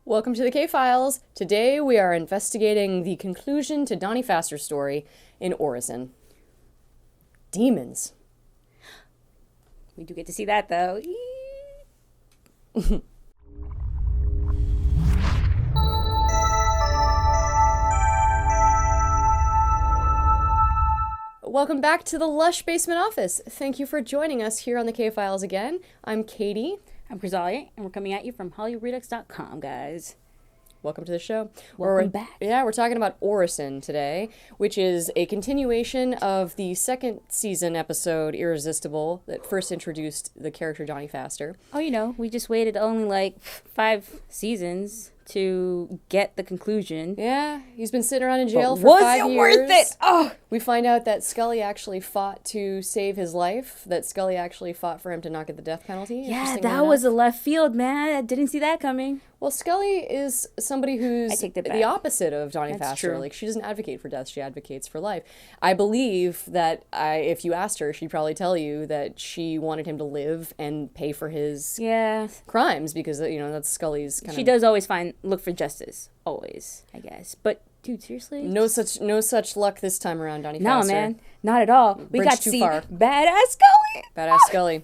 Welcome to the K-Files. Today we are investigating the conclusion to Donnie Pfaster's story in Orison. Demons. We do get to see that, though. Welcome back to the lush basement office. Thank you for joining us here on the K-Files again. I'm Katie. I'm Crisalia, and we're coming at you from HollyRedux.com, guys. Welcome to the show. Welcome back. Yeah, we're talking about Orison today, which is a continuation of the second season episode, Irresistible, that first introduced the character Donnie Pfaster. Oh, we just waited only like 5 seasons to get the conclusion. Yeah, he's been sitting around in jail But for 5 years. Was it worth it? Oh! We find out that Scully actually fought to save his life, that Scully actually fought for him to not get the death penalty. Yeah, that was a left field, man. I didn't see that coming. Well, Scully is somebody who's the opposite of Donnie Pfaster. True. Like, she doesn't advocate for death, she advocates for life. I believe that if you asked her, she'd probably tell you that she wanted him to live and pay for his crimes, because, that's Scully's kind of... She does always look for justice. Always, I guess. But, dude, seriously? No such luck this time around, Donnie Pfaster. No, man. Not at all. We Bridge got to too see far. badass Scully. Badass Scully.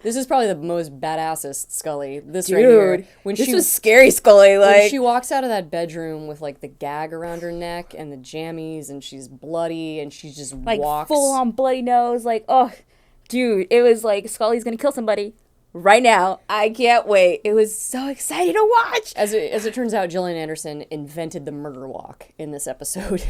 This is probably the most badassest Scully. This Dude, right here. This was scary Scully. When she walks out of that bedroom with like the gag around her neck and the jammies, and she's bloody, and she just walks full on bloody nose. Oh, dude, it was like Scully's gonna kill somebody right now. I can't wait. It was so exciting to watch. As it turns out, Gillian Anderson invented the murder walk in this episode.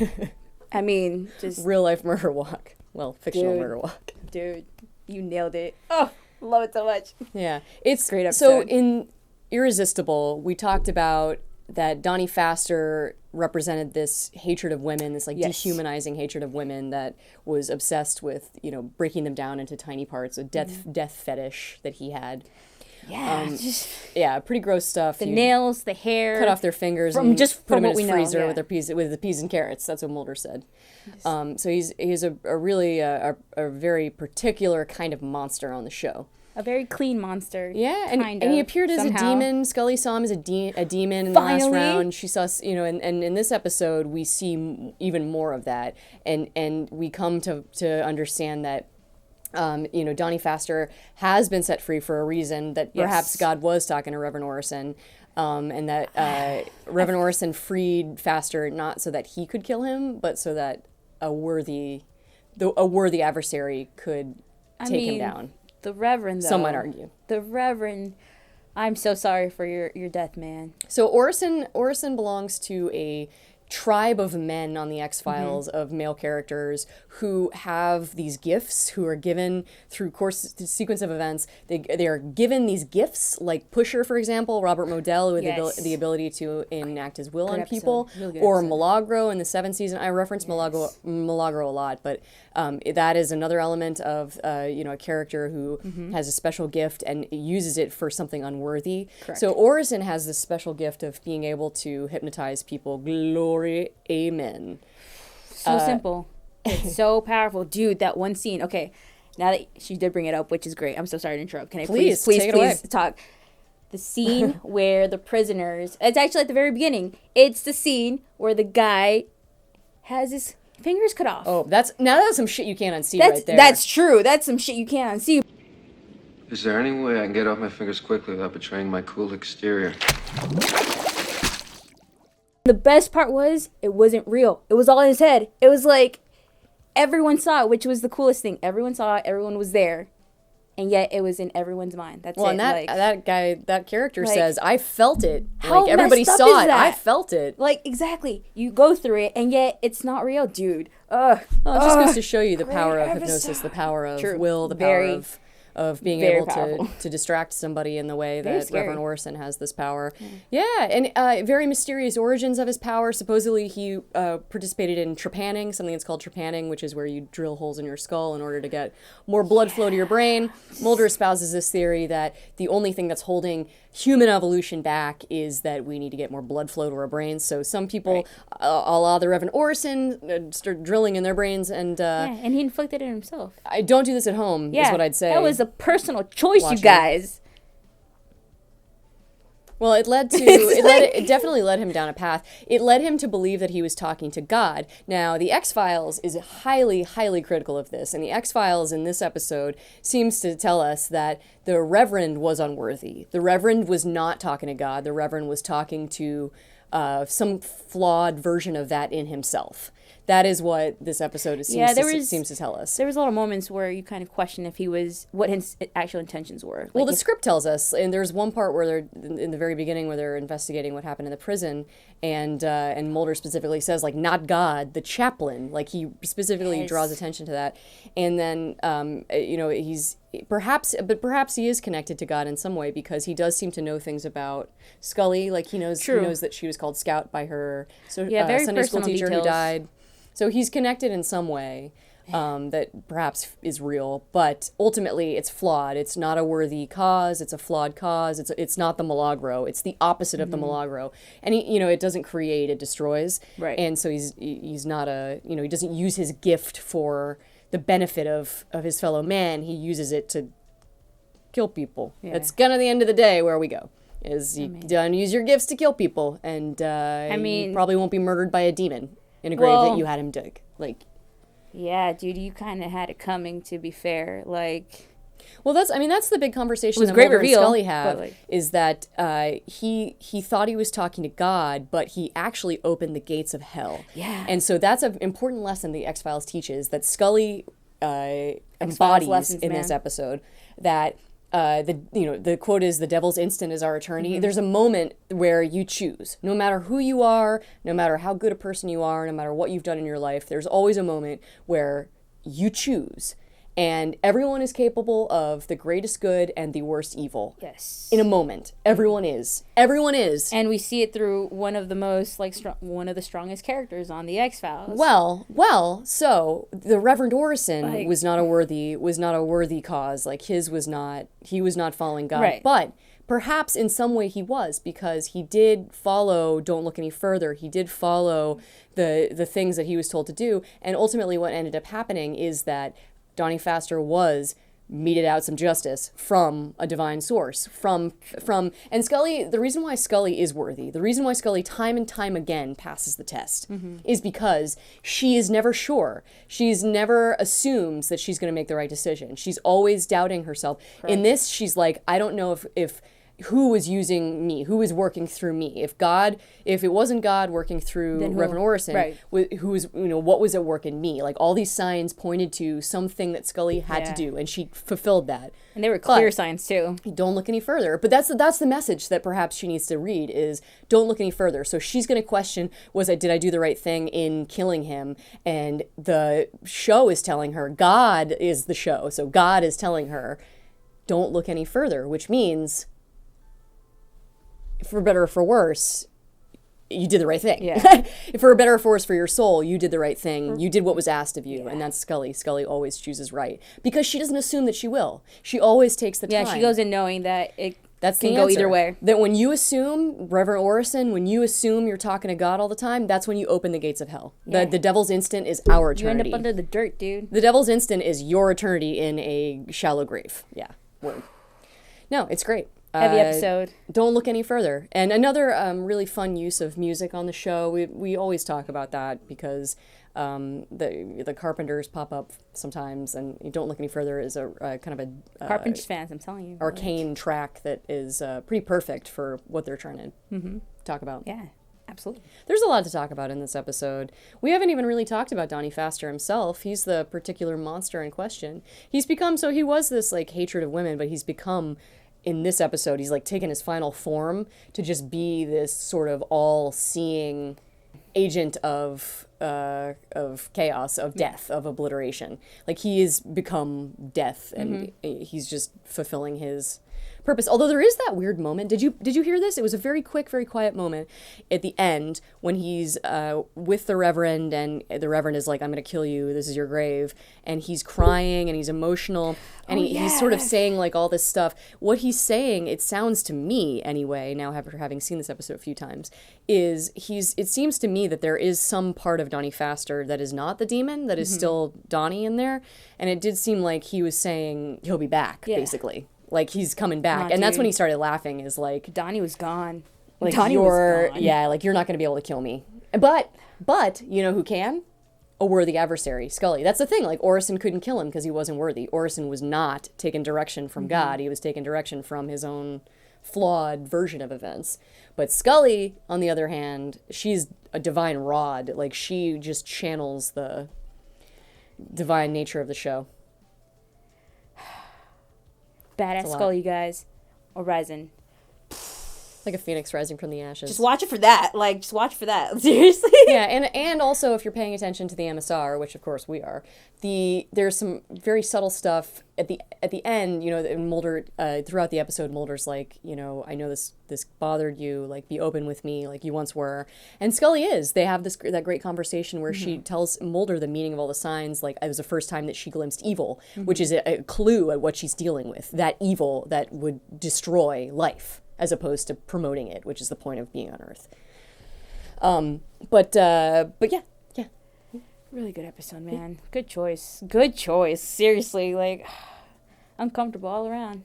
I mean, just real life murder walk. Well, fictional murder walk. Dude, you nailed it. Oh. Love it so much. Yeah. It's great episode. So in Irresistible, we talked about that Donnie Pfaster represented this hatred of women, this dehumanizing hatred of women that was obsessed with, breaking them down into tiny parts, a death fetish that he had. Yeah. Pretty gross stuff. The nails, the hair. Cut off their fingers put them in his freezer with the peas and carrots. That's what Mulder said. Yes. So he's a really a very particular kind of monster on the show. A very clean monster. Yeah, and he appeared as a demon. Scully saw him as a demon in the last round. She saw, and in this episode we see even more of that, and we come to understand that Donnie Pfaster has been set free for a reason, that perhaps God was talking to Reverend Orison, and that Reverend Orison freed Pfaster not so that he could kill him, but so that a worthy adversary could take him down. The Reverend, though. Some might argue. The Reverend, I'm so sorry for your death, man. So Orison belongs to a tribe of men on the X-Files, of male characters who have these gifts, who are given through sequence of events. They are given these gifts, like Pusher, for example, Robert Modell, who had the ability to enact his will on people, or Milagro in the 7th season. I reference Milagro a lot, but that is another element of a character who has a special gift and uses it for something unworthy. Correct. So Orison has this special gift of being able to hypnotize people. Glory, amen. So simple. It's so powerful. Dude, that one scene. Okay, now that she did bring it up, which is great. I'm so sorry to interrupt. Can I please talk? The scene where the prisoners, it's actually at the very beginning. It's the scene where the guy has his fingers cut off. Oh, that's some shit you can't unsee right there. That's true. That's some shit you can't unsee. Is there any way I can get off my fingers quickly without betraying my cool exterior? The best part was, it wasn't real. It was all in his head. It was like, everyone saw it, which was the coolest thing. Everyone saw it, everyone was there, and yet it was in everyone's mind. That's well, it. And that character says, I felt it. How everybody messed up saw is it. that? I felt it. Exactly. You go through it, and yet it's not real, dude. Well, it just goes to show you the power of hypnosis, the power of will, the power of being able to distract somebody in the way that Reverend Orison has this power. Yeah, and very mysterious origins of his power. Supposedly he participated in trepanning, something that's called trepanning, which is where you drill holes in your skull in order to get more blood flow to your brain. Mulder espouses this theory that the only thing that's holding human evolution back is that we need to get more blood flow to our brains. So some people, a la the Reverend Orison, start drilling in their brains, and and he inflicted it himself. I don't do this at home. Is what I'd say. That was a personal choice, you guys. Well, it definitely led him down a path. It led him to believe that he was talking to God. Now, the X-Files is highly, highly critical of this, and the X-Files in this episode seems to tell us that the Reverend was unworthy. The Reverend was not talking to God. The Reverend was talking to some flawed version of that in himself. That is what this episode seems to tell us. There was a lot of moments where you kind of question if he was, what his actual intentions were. Well, the script tells us, and there's one part where they're, in the very beginning, where they're investigating what happened in the prison, and Mulder specifically says, like, not God, the chaplain. Like, he specifically draws attention to that. And then, he's, perhaps he is connected to God in some way, because he does seem to know things about Scully. Like, he knows that she was called Scout by her Sunday school teacher who died. So he's connected in some way that perhaps is real, but ultimately it's flawed. It's not a worthy cause. It's a flawed cause. It's not the Milagro. It's the opposite of the Milagro. And it doesn't create, it destroys. Right. And so he's not he doesn't use his gift for the benefit of his fellow man. He uses it to kill people. Yeah. That's kind of the end of the day where we go. You don't use your gifts to kill people, and you probably won't be murdered by a demon in a grave that you had him dig. Like, yeah, dude, you kind of had it coming, to be fair. Like, well, that's the big conversation that Mulder and Scully have, is that he thought he was talking to God, but he actually opened the gates of hell. Yeah. And so that's an important lesson the X-Files teaches, that Scully embodies in this episode, that the quote is, the devil's instant is our eternity. Mm-hmm. There's a moment where you choose. No matter who you are, no matter how good a person you are, no matter what you've done in your life, there's always a moment where you choose. And everyone is capable of the greatest good and the worst evil. Yes. In a moment. Everyone is. Everyone is. And we see it through one of the most, one of the strongest characters on the X-Files. Well, so the Reverend Orison was not a worthy cause. Like, he was not following God. Right. But perhaps in some way he was, because he did follow Don't Look Any Further. He did follow the things that he was told to do. And ultimately what ended up happening is that Donnie Pfaster was meted out some justice from a divine source, and Scully, the reason why Scully is worthy, the reason why Scully time and time again passes the test, is because she is never sure. She's never assumes that she's going to make the right decision. She's always doubting herself. Right. In this, she's like, I don't know if who was using me, who was working through me. If it wasn't God working through Reverend Orison, who was, what was at work in me? Like, all these signs pointed to something that Scully had to do, and she fulfilled that. And they were clear signs too. Don't look any further. But that's the message that perhaps she needs to read, is don't look any further. So she's going to question, did I do the right thing in killing him? And the show is telling her, God is the show. So God is telling her, don't look any further, which means, for better or for worse, you did the right thing. Yeah. For better or for worse for your soul, you did the right thing. You did what was asked of you, and that's Scully. Scully always chooses right, because she doesn't assume that she will. She always takes the time. Yeah, she goes in knowing that that's can go either way. That when you assume, Reverend Orison, when you assume you're talking to God all the time, that's when you open the gates of hell. Yeah. The devil's instant is our eternity. You end up under the dirt, dude. The devil's instant is your eternity in a shallow grave. Yeah, word. No, it's great. Heavy episode. Don't look any further. And another really fun use of music on the show. We always talk about that, because the Carpenters pop up sometimes, and Don't Look Any Further is a kind of a Carpenters fans, I'm telling you, arcane track that is pretty perfect for what they're trying to talk about. Yeah, absolutely. There's a lot to talk about in this episode. We haven't even really talked about Donnie Pfaster himself. He's the particular monster in question. He was this like hatred of women, but he's become, in this episode, he's like taken his final form to just be this sort of all-seeing agent of chaos, of death, of obliteration. Like, he has become death, and he's just fulfilling his purpose. Although there is that weird moment. Did you hear this? It was a very quick, very quiet moment at the end when he's with the Reverend, and the Reverend is like, I'm going to kill you. This is your grave. And he's crying and he's emotional. And he's sort of saying like all this stuff. What he's saying, it sounds to me anyway, now after having seen this episode a few times, is it seems to me that there is some part of Donnie Pfaster that is not the demon, that is still Donnie in there. And it did seem like he was saying he'll be back, basically. Like, he's coming back. And that's when he started laughing, is like... Donnie was gone. Like, Donnie was gone. Yeah, like, you're not going to be able to kill me. But, you know who can? A worthy adversary, Scully. That's the thing. Like, Orison couldn't kill him because he wasn't worthy. Orison was not taking direction from God. He was taking direction from his own flawed version of events. But Scully, on the other hand, she's a divine rod. Like, she just channels the divine nature of the show. Badass Scully, you guys. Orison. Like a phoenix rising from the ashes. Just watch it for that. Like, just watch for that. Seriously. Yeah, and also if you're paying attention to the MSR, which of course we are, there's some very subtle stuff at the end. You know, Mulder throughout the episode, Mulder's like, you know, I know this bothered you. Like, be open with me, like you once were. And Scully is. They have that great conversation where she tells Mulder the meaning of all the signs. Like, it was the first time that she glimpsed evil, which is a clue at what she's dealing with. That evil that would destroy life, as opposed to promoting it, which is the point of being on Earth. But yeah. Really good episode, man. Good choice. Seriously, like, uncomfortable all around.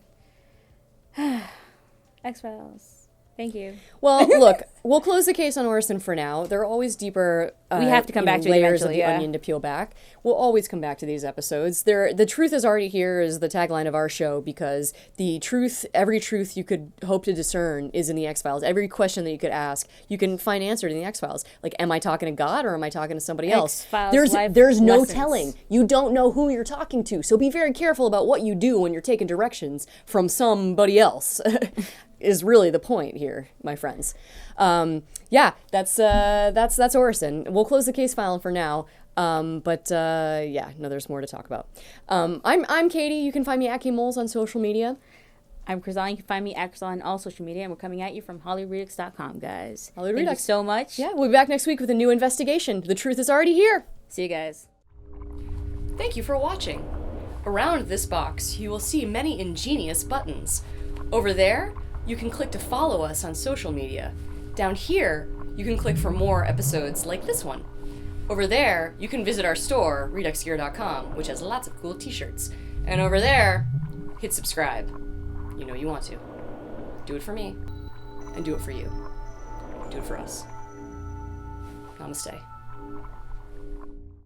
X-Files. Thank you. Well, look, we'll close the case on Orison for now. There are always deeper we have to come back to layers of the onion to peel back. We'll always come back to these episodes. The truth is already here is the tagline of our show, because the truth, every truth you could hope to discern is in the X-Files. Every question that you could ask, you can find answered in the X-Files. Like, am I talking to God or am I talking to somebody else? There's no telling. You don't know who you're talking to. So be very careful about what you do when you're taking directions from somebody else. Is really the point here, my friends. Yeah, that's Orison. We'll close the case file for now. Yeah, no, there's more to talk about. I'm Katie. You can find me at KMoles on social media. I'm Chrysan. You can find me at Chrysan on all social media, and we're coming at you from HollyRedux.com, guys. Holly Thank Redux. you so much. Yeah, we'll be back next week with a new investigation. The truth is already here. See you guys. Thank you for watching. Around this box, you will see many ingenious buttons. Over there, you can click to follow us on social media. Down here, you can click for more episodes like this one. Over there, you can visit our store, reduxgear.com, which has lots of cool t-shirts. And over there, hit subscribe. You know you want to. Do it for me, and do it for you. Do it for us. Namaste.